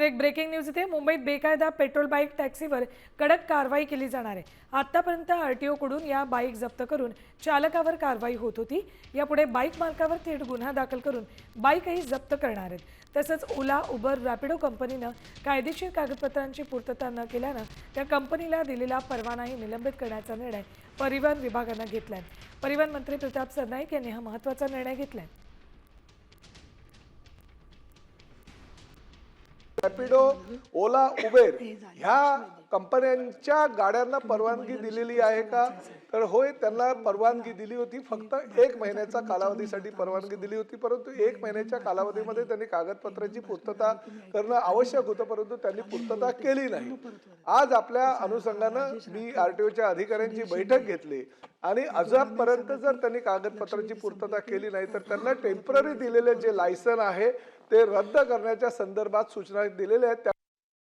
एक breaking news इथे मुंबईत बेकायदा पेट्रोल बाईक टॅक्सीवर कडक कारवाई केली जाणार आहे। आतापर्यंत आरटीओ कडून या बाईक जप्त करून चालकावर कारवाई होत होती। यापुढे बाईक मालकावर थेट गुन्हा दाखल करून बाईकही जप्त करणार आहेत। तसंच ओला, उबर, रॅपिडो कंपनीनं कायदेशीर कागदपत्रांची पूर्तता न केल्यानं त्या कंपनीला दिलेला परवानाही निलंबित करण्याचा निर्णय परिवहन विभागानं घेतलाय। परिवहन मंत्री प्रताप सरनाईक यांनी हा महत्त्वाचा निर्णय घेतलाय। रॅपिडो, ओला, उबेर ह्या कंपन्यांच्या गाड्यांना परवानगी दिलेली आहे का? तर होय, त्यांना परवानगी दिली होती। फक्त 1 महिन्याचा कालावधीसाठी परवानगी दिली होती, परंतु 1 महिन्याच्या कालावधीमध्ये त्यांनी कागदपत्रांची पूर्तता करणं आवश्यक होतं, परंतु त्यांनी पूर्तता केली नाही। आज आपल्या अनुषंगानं मी आरटीओच्या अधिकाऱ्यांची बैठक घेतली आणि अजूनपर्यंत जर त्यांनी कागदपत्रांची पूर्तता केली नाही तर त्यांना टेम्पररी दिलेले जे लायसन आहे ते रद्द करण्याच्या संदर्भात सूचना दिलेल्या आहेत।